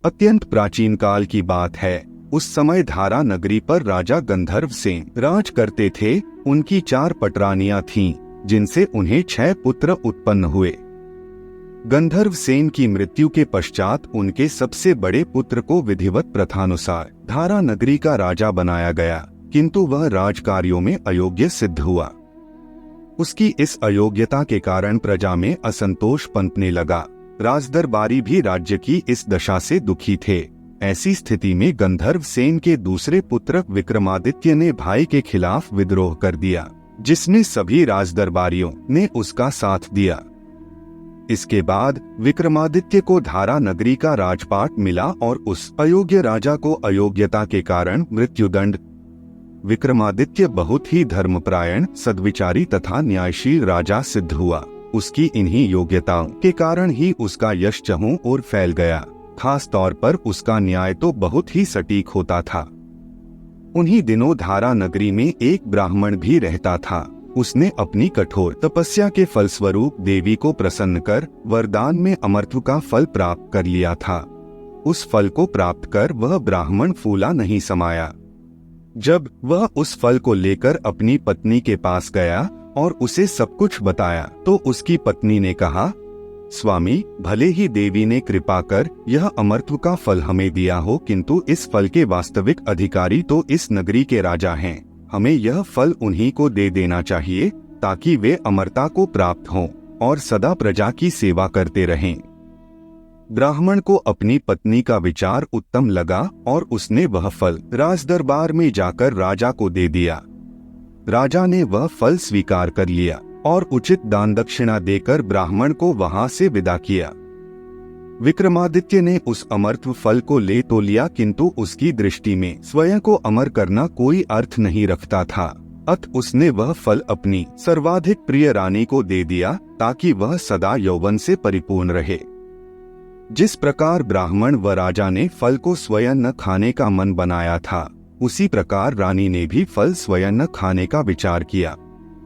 अत्यंत प्राचीन काल की बात है। उस समय धारा नगरी पर राजा गंधर्व सेन राज करते थे। उनकी 4 पटरानियां थीं, जिनसे उन्हें 6 पुत्र उत्पन्न हुए। गंधर्व सेन की मृत्यु के पश्चात उनके सबसे बड़े पुत्र को विधिवत प्रथानुसार धारा नगरी का राजा बनाया गया, किंतु वह राजकार्यों में अयोग्य सिद्ध हुआ। उसकी इस अयोग्यता के कारण प्रजा में असंतोष पनपने लगा। राजदरबारी भी राज्य की इस दशा से दुखी थे। ऐसी स्थिति में गंधर्व सेन के दूसरे पुत्र विक्रमादित्य ने भाई के खिलाफ विद्रोह कर दिया, जिसने सभी राजदरबारियों ने उसका साथ दिया। इसके बाद विक्रमादित्य को धारा नगरी का राजपाट मिला और उस अयोग्य राजा को अयोग्यता के कारण मृत्युदंड। विक्रमादित्य बहुत ही धर्मपरायण, सद्विचारी तथा न्यायशील राजा सिद्ध हुआ। उसकी इन्हीं योग्यताओं के कारण ही उसका यश चहुं ओर फैल गया। खास तौर पर उसका न्याय तो बहुत ही सटीक होता था। उन्हीं दिनों धारा नगरी में एक ब्राह्मण भी रहता था। उसने अपनी कठोर तपस्या के फलस्वरूप देवी को प्रसन्न कर वरदान में अमरत्व का फल प्राप्त कर लिया था। उस फल को प्राप्त कर वह ब्राह्मण फूला नहीं समाया। जब वह उस फल को लेकर अपनी पत्नी के पास गया और उसे सब कुछ बताया, तो उसकी पत्नी ने कहा, स्वामी, भले ही देवी ने कृपा कर यह अमरत्व का फल हमें दिया हो, किंतु इस फल के वास्तविक अधिकारी तो इस नगरी के राजा हैं। हमें यह फल उन्हीं को दे देना चाहिए, ताकि वे अमरता को प्राप्त हों और सदा प्रजा की सेवा करते रहें। ब्राह्मण को अपनी पत्नी का विचार उत्तम लगा और उसने वह फल राजदरबार में जाकर राजा को दे दिया। राजा ने वह फल स्वीकार कर लिया और उचित दान दक्षिणा देकर ब्राह्मण को वहां से विदा किया। विक्रमादित्य ने उस अमरत्व फल को ले तो लिया, किंतु उसकी दृष्टि में स्वयं को अमर करना कोई अर्थ नहीं रखता था। अतः उसने वह फल अपनी सर्वाधिक प्रिय रानी को दे दिया, ताकि वह सदा यौवन से परिपूर्ण रहे। जिस प्रकार ब्राह्मण व राजा ने फल को स्वयं न खाने का मन बनाया था, उसी प्रकार रानी ने भी फल स्वयं न खाने का विचार किया।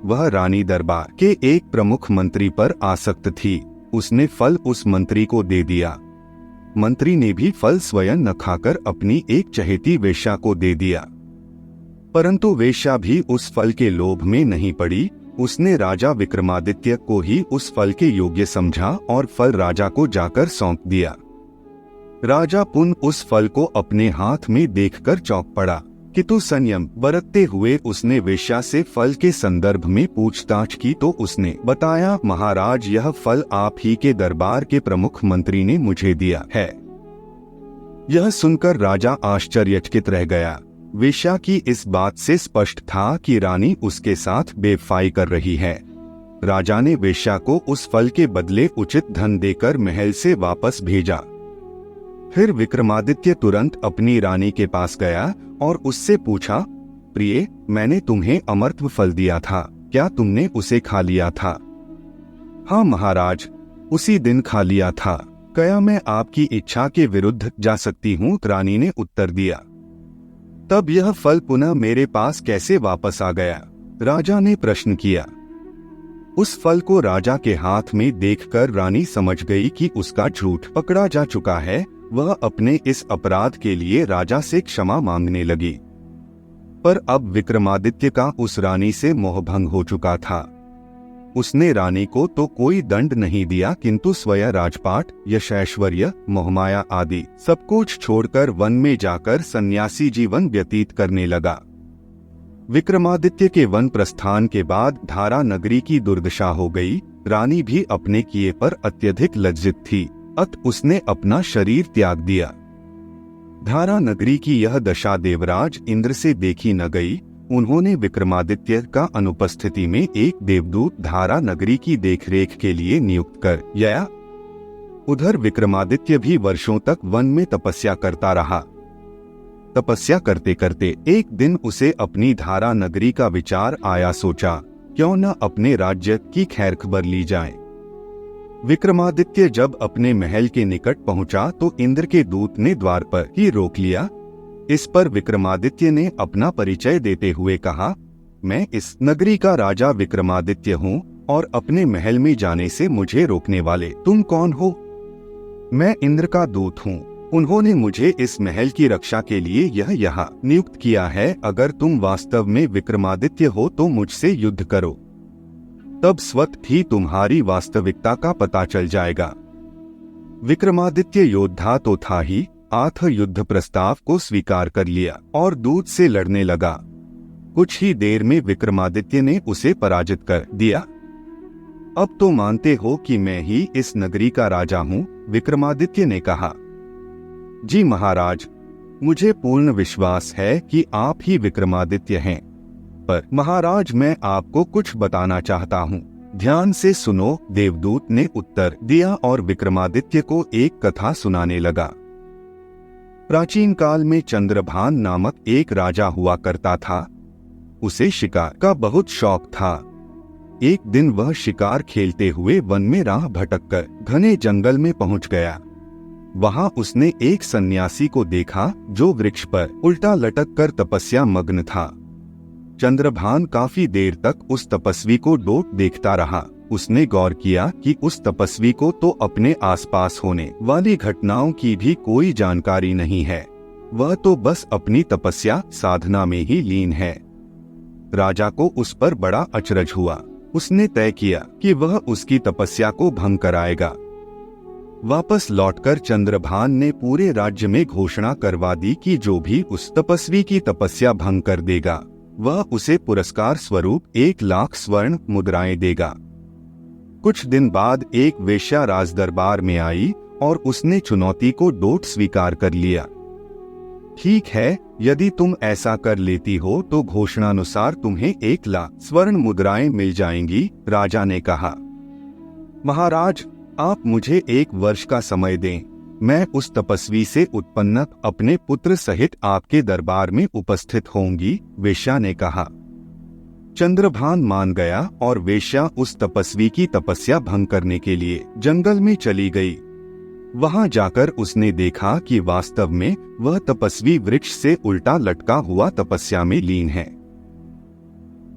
वह रानी दरबार के एक प्रमुख मंत्री पर आसक्त थी। उसने फल उस मंत्री को दे दिया। मंत्री ने भी फल स्वयं न खाकर अपनी एक चहेती वेश्या को दे दिया। परंतु वेश्या भी उस फल के लोभ में नहीं पड़ी। उसने राजा विक्रमादित्य को ही उस फल के योग्य समझा और फल राजा को जाकर सौंप दिया। राजा पुनः उस फल को अपने हाथ में देखकर चौंक पड़ा, किंतु संयम बरतते हुए उसने वेश्या से फल के संदर्भ में पूछताछ की, तो उसने बताया, महाराज, यह फल आप ही के दरबार के प्रमुख मंत्री ने मुझे दिया है। यह सुनकर राजा आश्चर्यचकित रह गया। वेश्या की इस बात से स्पष्ट था कि रानी उसके साथ बेवफाई कर रही है। राजा ने वेश्या को उस फल के बदले उचित धन देकर महल से वापस भेजा। फिर विक्रमादित्य तुरंत अपनी रानी के पास गया और उससे पूछा, प्रिय, मैंने तुम्हें अमरत्व फल दिया था, क्या तुमने उसे खा लिया था? हाँ महाराज, उसी दिन खा लिया था। क्या मैं आपकी इच्छा के विरुद्ध जा सकती हूँ? रानी ने उत्तर दिया। तब यह फल पुनः मेरे पास कैसे वापस आ गया? राजा ने प्रश्न किया। उस फल को राजा के हाथ में देखकर रानी समझ गई कि उसका झूठ पकड़ा जा चुका है। वह अपने इस अपराध के लिए राजा से क्षमा मांगने लगी। पर अब विक्रमादित्य का उस रानी से मोहभंग हो चुका था। उसने रानी को तो कोई दंड नहीं दिया, किंतु स्वयं राजपाट, यशैश्वर्य, मोहमाया आदि सब कुछ छोड़कर वन में जाकर सन्यासी जीवन व्यतीत करने लगा। विक्रमादित्य के वन प्रस्थान के बाद धारा नगरी की दुर्दशा हो गई। रानी भी अपने किए पर अत्यधिक लज्जित थी, अतः उसने अपना शरीर त्याग दिया। धारा नगरी की यह दशा देवराज इंद्र से देखी न गई। उन्होंने विक्रमादित्य का अनुपस्थिति में एक देवदूत धारा नगरी की देखरेख के लिए नियुक्त कर दिया। उधर विक्रमादित्य भी वर्षों तक वन में तपस्या करता रहा। तपस्या करते करते एक दिन उसे अपनी धारा नगरी का विचार आया। सोचा, क्यों न अपने राज्य की खैर खबर ली जाए। विक्रमादित्य जब अपने महल के निकट पहुंचा तो इंद्र के दूत ने द्वार पर ही रोक लिया। इस पर विक्रमादित्य ने अपना परिचय देते हुए कहा, मैं इस नगरी का राजा विक्रमादित्य हूँ और अपने महल में जाने से मुझे रोकने वाले तुम कौन हो? मैं इंद्र का दूत हूँ। उन्होंने मुझे इस महल की रक्षा के लिए यहाँ नियुक्त किया है। अगर तुम वास्तव में विक्रमादित्य हो तो मुझसे युद्ध करो, तब स्वतः ही तुम्हारी वास्तविकता का पता चल जाएगा। विक्रमादित्य योद्धा तो था ही, आठ युद्ध प्रस्ताव को स्वीकार कर लिया और दूत से लड़ने लगा। कुछ ही देर में विक्रमादित्य ने उसे पराजित कर दिया। अब तो मानते हो कि मैं ही इस नगरी का राजा हूँ, विक्रमादित्य ने कहा। जी महाराज, मुझे पूर्ण विश्वास है कि आप ही विक्रमादित्य हैं, पर महाराज मैं आपको कुछ बताना चाहता हूँ। ध्यान से सुनो, देवदूत ने उत्तर दिया और विक्रमादित्य को एक कथा सुनाने लगा। प्राचीन काल में चंद्रभान नामक एक राजा हुआ करता था। उसे शिकार का बहुत शौक था। एक दिन वह शिकार खेलते हुए वन में राह भटककर घने जंगल में पहुंच गया। वहां उसने एक सन्यासी को देखा जो वृक्ष पर उल्टा लटक कर तपस्या मग्न था। चंद्रभान काफी देर तक उस तपस्वी को डोट देखता रहा। उसने गौर किया कि उस तपस्वी को तो अपने आसपास होने वाली घटनाओं की भी कोई जानकारी नहीं है। वह तो बस अपनी तपस्या साधना में ही लीन है। राजा को उस पर बड़ा अचरज हुआ। उसने तय किया कि वह उसकी तपस्या को भंग कराएगा। वापस लौटकर चंद्रभान ने पूरे राज्य में घोषणा करवा दी कि जो भी उस तपस्वी की तपस्या भंग कर देगा, वह उसे पुरस्कार स्वरूप 1,00,000 स्वर्ण मुद्राएं देगा। कुछ दिन बाद एक वेश्या राजदरबार में आई और उसने चुनौती को डोट स्वीकार कर लिया। ठीक है, यदि तुम ऐसा कर लेती हो तो घोषणानुसार तुम्हें 1,00,000 स्वर्ण मुद्राएं मिल जाएंगी, राजा ने कहा। महाराज, आप मुझे 1 वर्ष का समय दें। मैं उस तपस्वी से उत्पन्न अपने पुत्र सहित आपके दरबार में उपस्थित होंगी, वेश्या ने कहा। चंद्रभान मान गया और वेश्या उस तपस्वी की तपस्या भंग करने के लिए जंगल में चली गई। वहां जाकर उसने देखा कि वास्तव में वह तपस्वी वृक्ष से उल्टा लटका हुआ तपस्या में लीन है।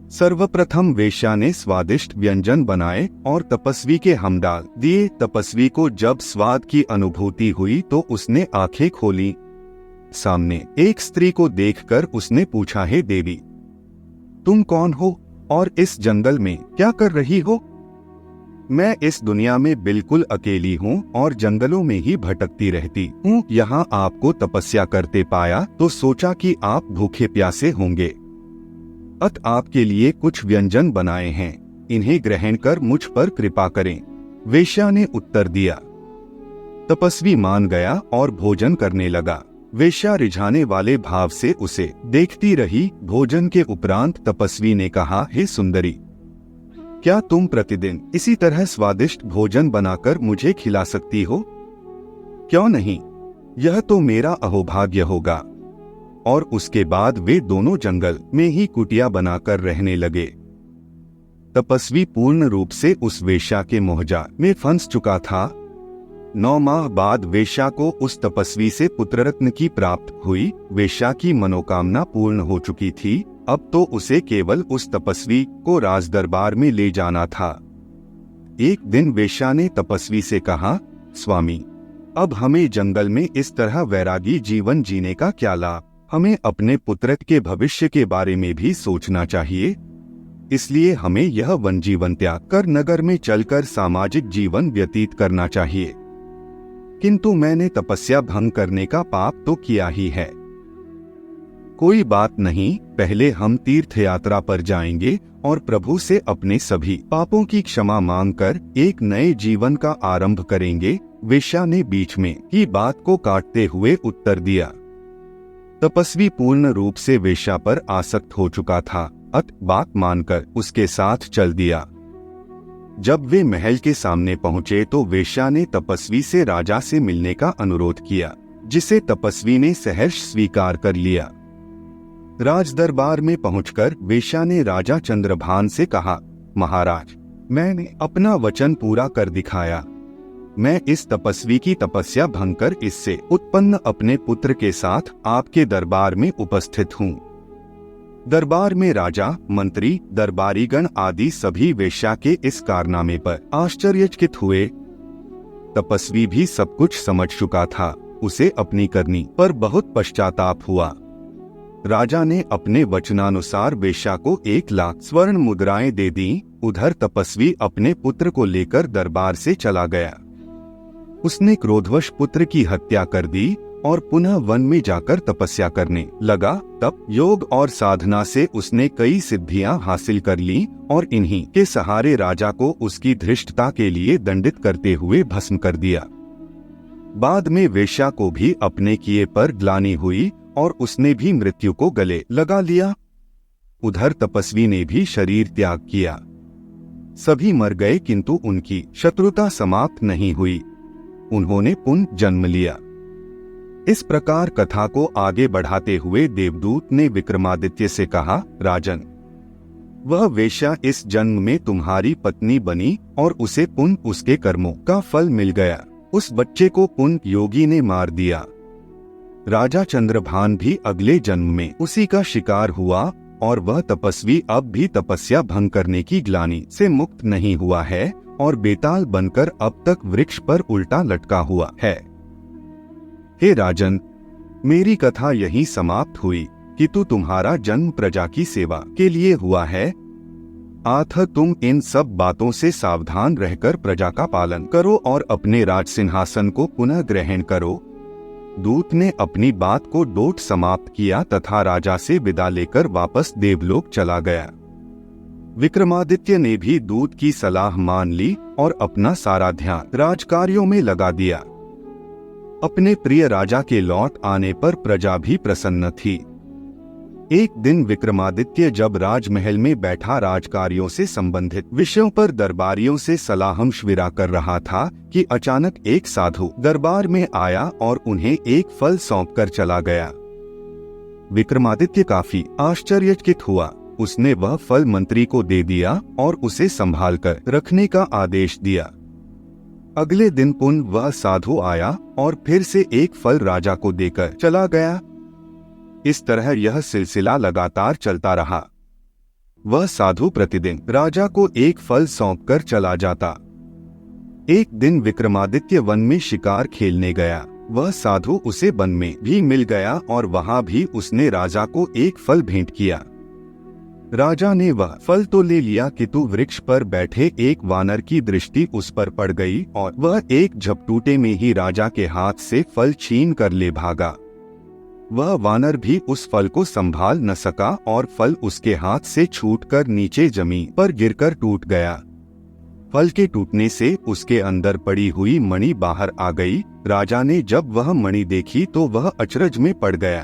सर्वप्रथम वेश्या ने स्वादिष्ट व्यंजन बनाए और तपस्वी के हम डाल दिए। तपस्वी को जब स्वाद की अनुभूति हुई तो उसने आंखें खोली। सामने एक स्त्री को देखकर उसने पूछा, हे देवी, तुम कौन हो और इस जंगल में क्या कर रही हो? मैं इस दुनिया में बिल्कुल अकेली हूँ और जंगलों में ही भटकती रहती हूँ। यहाँ आपको तपस्या करते पाया तो सोचा कि आप भूखे प्यासे होंगे, अत आपके लिए कुछ व्यंजन बनाए हैं, इन्हें ग्रहण कर मुझ पर कृपा करें, वेश्या ने उत्तर दिया। तपस्वी मान गया और भोजन करने लगा। वेश्या रिझाने वाले भाव से उसे देखती रही। भोजन के उपरांत तपस्वी ने कहा, हे सुंदरी, क्या तुम प्रतिदिन इसी तरह स्वादिष्ट भोजन बनाकर मुझे खिला सकती हो? क्यों नहीं, यह तो मेरा अहोभाग्य होगा। और उसके बाद वे दोनों जंगल में ही कुटिया बनाकर रहने लगे। तपस्वी पूर्ण रूप से उस वेश्या के मोहजाल में फंस चुका था। 9 माह बाद वेश्या को उस तपस्वी से पुत्ररत्न की प्राप्त हुई। वेश्या की मनोकामना पूर्ण हो चुकी थी। अब तो उसे केवल उस तपस्वी को राजदरबार में ले जाना था। एक दिन वेश्या ने तपस्वी से कहा, स्वामी, अब हमें जंगल में इस तरह वैरागी जीवन जीने का क्या लाभ? हमें अपने पुत्र के भविष्य के बारे में भी सोचना चाहिए। इसलिए हमें यह वन जीवन त्याग कर नगर में चलकर सामाजिक जीवन व्यतीत करना चाहिए। किंतु मैंने तपस्या भंग करने का पाप तो किया ही है। कोई बात नहीं, पहले हम तीर्थ यात्रा पर जाएंगे और प्रभु से अपने सभी पापों की क्षमा मांगकर एक नए जीवन का आरंभ करेंगे, वेश्या ने बीच में ही बात को काटते हुए उत्तर दिया। तपस्वी पूर्ण रूप से वेश्या पर आसक्त हो चुका था, अत बात मानकर उसके साथ चल दिया। जब वे महल के सामने पहुंचे तो वेश्या ने तपस्वी से राजा से मिलने का अनुरोध किया, जिसे तपस्वी ने सहर्ष स्वीकार कर लिया। राजदरबार में पहुंचकर वेश्या ने राजा चंद्रभान से कहा, महाराज, मैंने अपना वचन पूरा कर दिखाया। मैं इस तपस्वी की तपस्या भंग कर इससे उत्पन्न अपने पुत्र के साथ आपके दरबार में उपस्थित हूँ। दरबार में राजा, मंत्री, दरबारीगण आदि सभी वेश्या के इस कारनामे पर आश्चर्यचकित हुए। तपस्वी भी सब कुछ समझ चुका था। उसे अपनी करनी पर बहुत पश्चाताप हुआ। राजा ने अपने वचनानुसार वेश्या को 1,00,000 स्वर्ण मुद्राएं दे दी। उधर तपस्वी अपने पुत्र को लेकर दरबार से चला गया। उसने क्रोधवश पुत्र की हत्या कर दी और पुनः वन में जाकर तपस्या करने लगा। तप, योग और साधना से उसने कई सिद्धियां हासिल कर ली और इन्हीं के सहारे राजा को उसकी धृष्टता के लिए दंडित करते हुए भस्म कर दिया। बाद में वेश्या को भी अपने किए पर ग्लानि हुई और उसने भी मृत्यु को गले लगा लिया। उधर तपस्वी ने भी शरीर त्याग किया। सभी मर गए किंतु उनकी शत्रुता समाप्त नहीं हुई। उन्होंने पुनः जन्म लिया। इस प्रकार कथा को आगे बढ़ाते हुए देवदूत ने विक्रमादित्य से कहा, राजन, वह वेश्या इस जन्म में तुम्हारी पत्नी बनी और उसे पुनः उसके कर्मों का फल मिल गया। उस बच्चे को पुनः योगी ने मार दिया। राजा चंद्रभान भी अगले जन्म में उसी का शिकार हुआ और वह तपस्वी अब भी तपस्या भंग करने की ग्लानि से मुक्त नहीं हुआ है और बेताल बनकर अब तक वृक्ष पर उल्टा लटका हुआ है। हे राजन, मेरी कथा यहीं समाप्त हुई कि तुम्हारा जन्म प्रजा की सेवा के लिए हुआ है। अतः तुम इन सब बातों से सावधान रहकर प्रजा का पालन करो और अपने राज सिंहासन को पुनः ग्रहण करो। दूत ने अपनी बात को डोट समाप्त किया तथा राजा से विदा लेकर वापस देवलोक चला गया। विक्रमादित्य ने भी दूत की सलाह मान ली और अपना सारा ध्यान राजकार्यों में लगा दिया। अपने प्रिय राजा के लौट आने पर प्रजा भी प्रसन्न थी। एक दिन विक्रमादित्य जब राजमहल में बैठा राजकार्यों से संबंधित विषयों पर दरबारियों से सलाह मशविरा कर रहा था कि अचानक एक साधु दरबार में आया और उन्हें एक फल सौंपकर चला गया। विक्रमादित्य काफी आश्चर्यचकित हुआ। उसने वह फल मंत्री को दे दिया और उसे संभाल कर रखने का आदेश दिया। अगले दिन पुनः वह साधु आया और फिर से एक फल राजा को देकर चला गया। इस तरह यह सिलसिला लगातार चलता रहा। वह साधु प्रतिदिन राजा को एक फल सौंपकर चला जाता। एक दिन विक्रमादित्य वन में शिकार खेलने गया। वह साधु उसे वन में भी मिल गया और वहां भी उसने राजा को एक फल भेंट किया। राजा ने वह फल तो ले लिया किंतु वृक्ष पर बैठे एक वानर की दृष्टि उस पर पड़ गई और वह एक झपटूटे में ही राजा के हाथ से फल छीन कर ले भागा। वह वानर भी उस फल को संभाल न सका और फल उसके हाथ से छूटकर नीचे जमीन पर गिरकर टूट गया। फल के टूटने से उसके अंदर पड़ी हुई मणि बाहर आ गई। राजा ने जब वह मणि देखी तो वह अचरज में पड़ गया।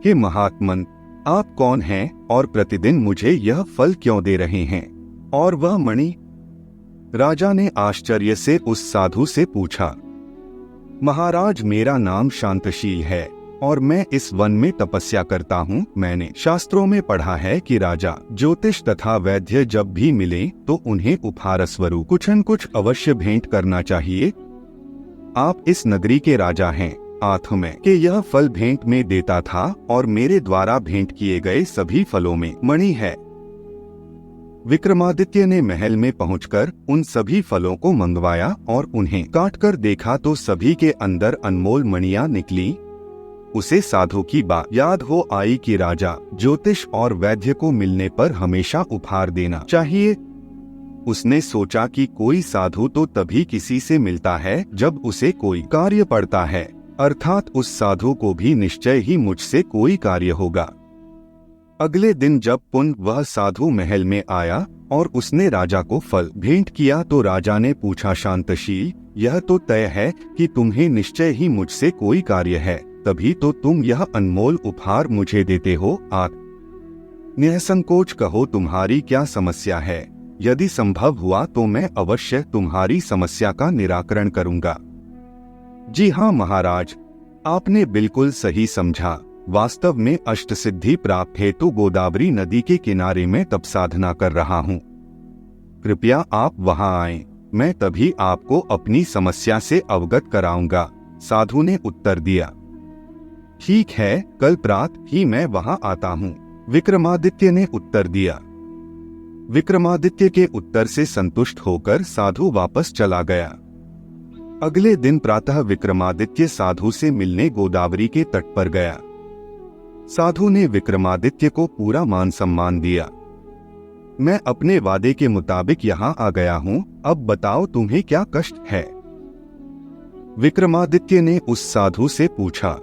हे महात्मन, आप कौन हैं और प्रतिदिन मुझे यह फल क्यों दे रहे हैं? और वह मणि? राजा ने आश्चर्य से उस साधु से पूछा। महाराज, मेरा नाम शांतशील है और मैं इस वन में तपस्या करता हूँ। मैंने शास्त्रों में पढ़ा है कि राजा, ज्योतिष तथा वैद्य जब भी मिले तो उन्हें उपहार स्वरूप कुछ न कुछ अवश्य भेंट करना चाहिए। आप इस नगरी के राजा हैं। आत्म में कि यह फल भेंट में देता था और मेरे द्वारा भेंट किए गए सभी फलों में मणि है। विक्रमादित्य ने महल में पहुंचकर उन सभी फलों को मंगवाया और उन्हें काटकर देखा तो सभी के अंदर अनमोल मणियां निकली। उसे साधु की बात याद हो आई कि राजा, ज्योतिष और वैद्य को मिलने पर हमेशा उपहार देना चाहिए। उसने सोचा कि कोई साधु तो तभी किसी से मिलता है जब उसे कोई कार्य पड़ता है, अर्थात उस साधु को भी निश्चय ही मुझसे कोई कार्य होगा। अगले दिन जब पुनः वह साधु महल में आया और उसने राजा को फल भेंट किया तो राजा ने पूछा, शांतशील, यह तो तय है कि तुम्हें निश्चय ही मुझसे कोई कार्य है, तभी तो तुम यह अनमोल उपहार मुझे देते हो। निसंकोच कहो, तुम्हारी क्या समस्या है? यदि संभव हुआ तो मैं अवश्य तुम्हारी समस्या का निराकरण करूंगा। जी हाँ महाराज, आपने बिल्कुल सही समझा। वास्तव में अष्टसिद्धि प्राप्त हेतु गोदावरी नदी के किनारे में तप साधना कर रहा हूँ। कृपया आप वहाँ आएं, मैं तभी आपको अपनी समस्या से अवगत कराऊंगा। साधु ने उत्तर दिया। ठीक है, कल प्रातः ही मैं वहाँ आता हूँ, विक्रमादित्य ने उत्तर दिया। विक्रमादित्य के उत्तर से संतुष्ट होकर साधु वापस चला गया। अगले दिन प्रातः विक्रमादित्य साधु से मिलने गोदावरी के तट पर गया। साधु ने विक्रमादित्य को पूरा मान सम्मान दिया। मैं अपने वादे के मुताबिक यहाँ आ गया हूँ, अब बताओ तुम्हें क्या कष्ट है? विक्रमादित्य ने उस साधु से पूछा।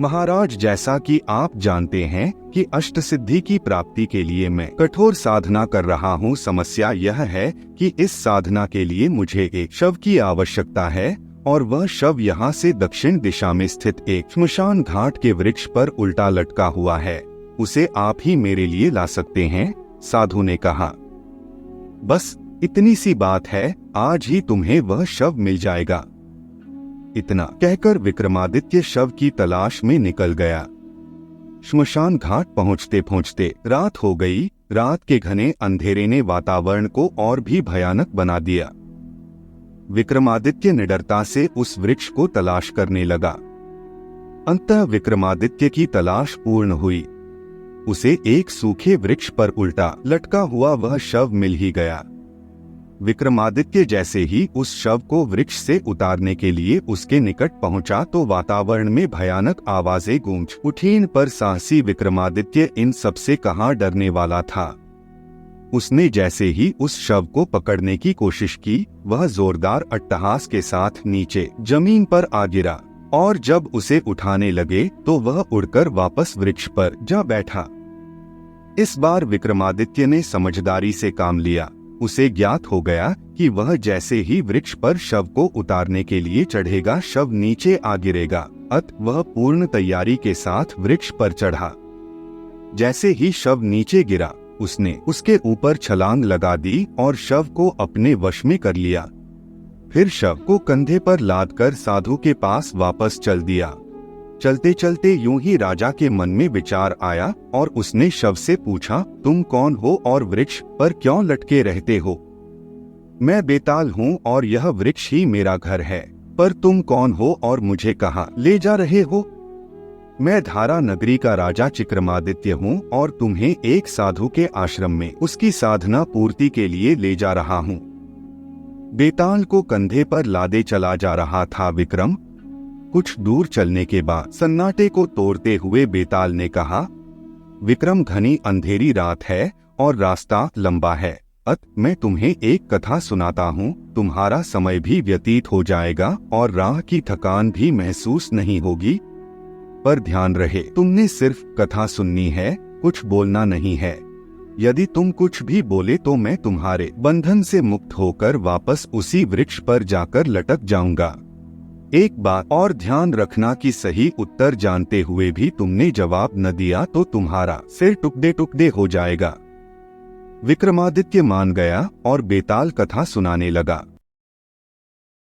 महाराज, जैसा कि आप जानते हैं कि अष्ट सिद्धि की प्राप्ति के लिए मैं कठोर साधना कर रहा हूँ। समस्या यह है कि इस साधना के लिए मुझे एक शव की आवश्यकता है और वह शव यहाँ से दक्षिण दिशा में स्थित एक श्मशान घाट के वृक्ष पर उल्टा लटका हुआ है। उसे आप ही मेरे लिए ला सकते हैं? साधु ने कहा। बस इतनी सी बात है, आज ही तुम्हें वह शव मिल जाएगा। इतना कहकर विक्रमादित्य शव की तलाश में निकल गया। श्मशान घाट पहुंचते पहुंचते रात हो गई। रात के घने अंधेरे ने वातावरण को और भी भयानक बना दिया। विक्रमादित्य निडरता से उस वृक्ष को तलाश करने लगा। अंततः विक्रमादित्य की तलाश पूर्ण हुई। उसे एक सूखे वृक्ष पर उल्टा लटका हुआ वह शव मिल ही गया। विक्रमादित्य जैसे ही उस शव को वृक्ष से उतारने के लिए उसके निकट पहुंचा तो वातावरण में भयानक आवाजें गूंज उठीं, पर साहसी विक्रमादित्य इन सब से कहाँ डरने वाला था। उसने जैसे ही उस शव को पकड़ने की कोशिश की, वह जोरदार अट्टहास के साथ नीचे जमीन पर आ गिरा और जब उसे उठाने लगे तो वह उड़कर वापस वृक्ष पर जा बैठा। इस बार विक्रमादित्य ने समझदारी से काम लिया। उसे ज्ञात हो गया कि वह जैसे ही वृक्ष पर शव को उतारने के लिए चढ़ेगा, शव नीचे आ गिरेगा। अतः वह पूर्ण तैयारी के साथ वृक्ष पर चढ़ा। जैसे ही शव नीचे गिरा, उसने उसके ऊपर छलांग लगा दी और शव को अपने वश में कर लिया। फिर शव को कंधे पर लादकर साधु के पास वापस चल दिया। चलते चलते यूं ही राजा के मन में विचार आया और उसने शव से पूछा, तुम कौन हो और वृक्ष पर क्यों लटके रहते हो? मैं बेताल हूँ और यह वृक्ष ही मेरा घर है, पर तुम कौन हो और मुझे कहाँ ले जा रहे हो? मैं धारा नगरी का राजा चिक्रमादित्य हूँ और तुम्हें एक साधु के आश्रम में उसकी साधना पूर्ति के लिए ले जा रहा हूँ। बेताल को कंधे पर लादे चला जा रहा था विक्रम। कुछ दूर चलने के बाद सन्नाटे को तोड़ते हुए बेताल ने कहा, विक्रम, घनी अंधेरी रात है और रास्ता लंबा है। अतः मैं तुम्हें एक कथा सुनाता हूँ। तुम्हारा समय भी व्यतीत हो जाएगा और राह की थकान भी महसूस नहीं होगी। पर ध्यान रहे, तुमने सिर्फ कथा सुननी है, कुछ बोलना नहीं है। यदि तुम कुछ भी बोले तो मैं तुम्हारे बंधन से मुक्त होकर वापस उसी वृक्ष पर जाकर लटक जाऊंगा। एक बात और ध्यान रखना कि सही उत्तर जानते हुए भी तुमने जवाब न दिया तो तुम्हारा सिर टुकड़े टुकड़े हो जाएगा। विक्रमादित्य मान गया और बेताल कथा सुनाने लगा।